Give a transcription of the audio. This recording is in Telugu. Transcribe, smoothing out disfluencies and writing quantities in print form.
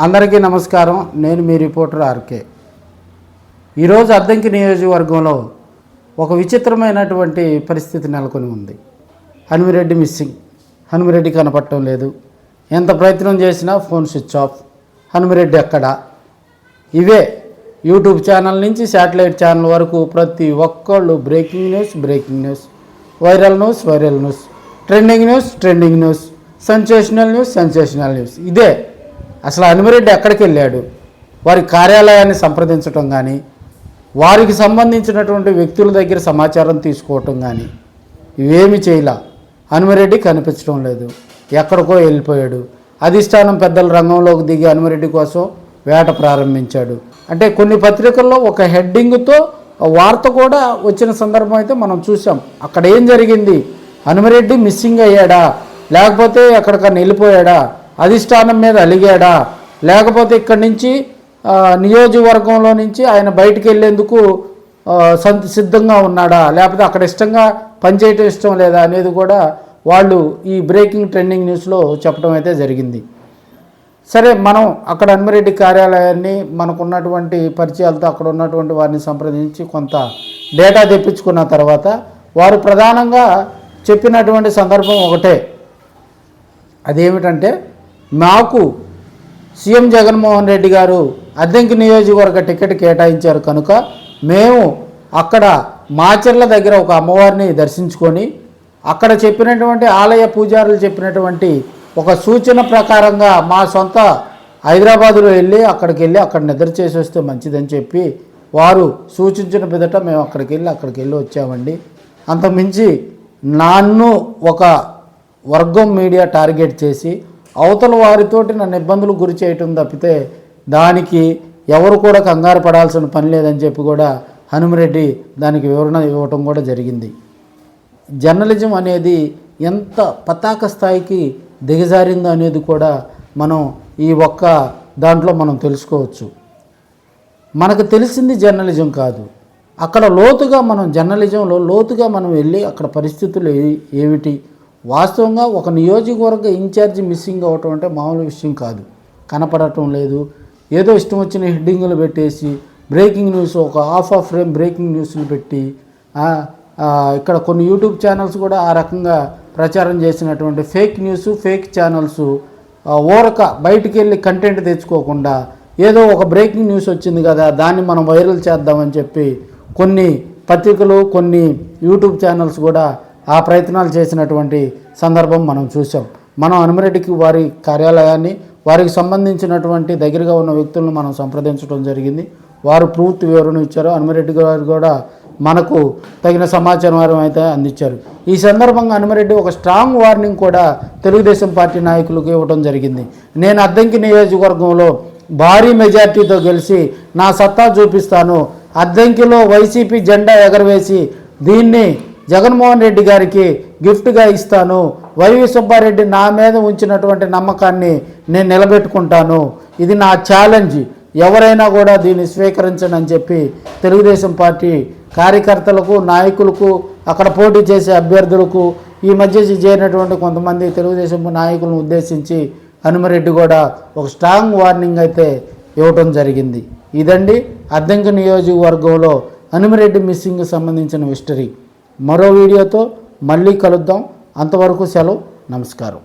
అందరికీ నమస్కారం. నేను మీ రిపోర్టర్ ఆర్కే. ఈరోజు అద్దంకి నియోజకవర్గంలో ఒక విచిత్రమైనటువంటి పరిస్థితి నెలకొని ఉంది. హనుమిరెడ్డి మిస్సింగ్. హనుమిరెడ్డి కనపడటం లేదు. ఎంత ప్రయత్నం చేసినా ఫోన్ స్విచ్ ఆఫ్. హనుమిరెడ్డి ఎక్కడ? ఇవే యూట్యూబ్ ఛానల్ నుంచి శాటిలైట్ ఛానల్ వరకు ప్రతి ఒక్కళ్ళు breaking news, viral news, trending news, sensational news. ఇదే అసలు హనుమిరెడ్డి ఎక్కడికి వెళ్ళాడు? వారి కార్యాలయాన్ని సంప్రదించడం కానీ, వారికి సంబంధించినటువంటి వ్యక్తుల దగ్గర సమాచారం తీసుకోవటం కానీ ఇవేమి చేయలా. హనుమిరెడ్డి కనిపించడం లేదు. ఎక్కడికో వెళ్ళిపోయాడు. అధిష్టానం పెద్దల రంగంలోకి దిగి హనుమిరెడ్డి కోసం వేట ప్రారంభించాడు. అంటే కొన్ని పత్రికల్లో ఒక హెడ్డింగ్తో వార్త కూడా వచ్చిన సందర్భం అయితే మనం చూసాం. అక్కడ ఏం జరిగింది? హనుమిరెడ్డి మిస్సింగ్ అయ్యాడా, లేకపోతే ఎక్కడికన్నా వెళ్ళిపోయాడా, అధిష్టానం మీద అలిగాడా, లేకపోతే ఇక్కడి నుంచి నియోజకవర్గంలో నుంచి ఆయన బయటికి వెళ్ళేందుకు సిద్ధంగా ఉన్నాడా, లేకపోతే అక్కడ ఇష్టంగా పనిచేయటం ఇష్టం లేదా అనేది కూడా వాళ్ళు ఈ బ్రేకింగ్ ట్రెండింగ్ న్యూస్లో చెప్పడం అయితే జరిగింది. సరే, మనం అక్కడ హనుమిరెడ్డి కార్యాలయాన్ని మనకున్నటువంటి పరిచయాలతో అక్కడ ఉన్నటువంటి వారిని సంప్రదించి కొంత డేటా తెప్పించుకున్న తర్వాత వారు ప్రధానంగా చెప్పినటువంటి సందర్భం ఒకటే. అదేమిటంటే, మాకు సీఎం జగన్మోహన్ రెడ్డి గారు అద్దంకి నియోజకవర్గ టికెట్ కేటాయించారు కనుక మేము అక్కడ మాచర్ల దగ్గర ఒక అమ్మవారిని దర్శించుకొని అక్కడ చెప్పినటువంటి ఆలయ పూజారులు చెప్పినటువంటి ఒక సూచన ప్రకారంగా మా సొంత హైదరాబాదులో అక్కడికి వెళ్ళి అక్కడ నిద్ర చేసి వస్తే మంచిదని చెప్పి వారు సూచించిన పిదట మేము అక్కడికి వెళ్ళి వచ్చామండి. అంతకుమించి నన్ను ఒక వర్గం మీడియా టార్గెట్ చేసి అవతల వారితోటి నన్ను ఇబ్బందులకు గురి చేయటం తప్పితే దానికి ఎవరు కూడా కంగారు పడాల్సిన పని లేదని చెప్పి కూడా హనుమిరెడ్డి దానికి వివరణ ఇవ్వటం కూడా జరిగింది. జర్నలిజం అనేది ఎంత పతాక స్థాయికి దిగజారిందో అనేది కూడా మనం ఈ ఒక్క దాంట్లో మనం తెలుసుకోవచ్చు. మనకు తెలిసింది జర్నలిజం కాదు. అక్కడ లోతుగా మనం జర్నలిజంలో లోతుగా మనం వెళ్ళి అక్కడ పరిస్థితులు ఏమిటి, వాస్తవంగా ఒక నియోజకవర్గ ఇన్ఛార్జి మిస్సింగ్ అవ్వటం అంటే మామూలు విషయం కాదు. కనపడటం లేదు, ఏదో ఇష్టం వచ్చిన హెడ్డింగులు పెట్టేసి బ్రేకింగ్ న్యూస్, ఒక హాఫ్ ఫ్రేమ్ బ్రేకింగ్ న్యూస్లు పెట్టి ఇక్కడ కొన్ని యూట్యూబ్ ఛానల్స్ కూడా ఆ రకంగా ప్రచారం చేసినటువంటి ఫేక్ న్యూస్, ఫేక్ ఛానల్స్ ఓరక బయటికి వెళ్ళి కంటెంట్ తెచ్చుకోకుండా ఏదో ఒక బ్రేకింగ్ న్యూస్ వచ్చింది కదా దాన్ని మనం వైరల్ చేద్దామని చెప్పి కొన్ని పత్రికలు, కొన్ని యూట్యూబ్ ఛానల్స్ కూడా ఆ ప్రయత్నాలు చేసినటువంటి సందర్భం మనం చూసాం. మనం హనుమిరెడ్డికి వారి కార్యాలయాన్ని, వారికి సంబంధించినటువంటి దగ్గరగా ఉన్న వ్యక్తులను మనం సంప్రదించడం జరిగింది. వారు పూర్తి వివరణ ఇచ్చారు. హనుమిరెడ్డి గారు కూడా మనకు తగిన సమాచారం అయితే అందించారు. ఈ సందర్భంగా హనుమిరెడ్డి ఒక స్ట్రాంగ్ వార్నింగ్ కూడా తెలుగుదేశం పార్టీ నాయకులకు ఇవ్వడం జరిగింది. నేను అద్దంకి నియోజకవర్గంలో భారీ మెజార్టీతో గెలిచి నా సత్తా చూపిస్తాను, అద్దంకిలో వైసీపీ జెండా ఎగరవేసి దీన్ని జగన్మోహన్ రెడ్డి గారికి గిఫ్ట్గా ఇస్తాను, వైవి సుబ్బారెడ్డి నా మీద ఉంచినటువంటి నమ్మకాన్ని నేను నిలబెట్టుకుంటాను, ఇది నా ఛాలెంజ్, ఎవరైనా కూడా దీన్ని స్వీకరించండి అని చెప్పి తెలుగుదేశం పార్టీ కార్యకర్తలకు, నాయకులకు, అక్కడ పోటీ చేసే అభ్యర్థులకు, ఈ మధ్య చేరినటువంటి కొంతమంది తెలుగుదేశం నాయకులను ఉద్దేశించి హనుమిరెడ్డి కూడా ఒక స్ట్రాంగ్ వార్నింగ్ అయితే ఇవ్వటం జరిగింది. ఇదండి అద్దంకి నియోజకవర్గంలో హనుమిరెడ్డి మిస్సింగ్కి సంబంధించిన హిస్టరీ. మరో వీడియోతో మళ్ళీ కలుద్దాం. అంతవరకు సెలవు. నమస్కారం.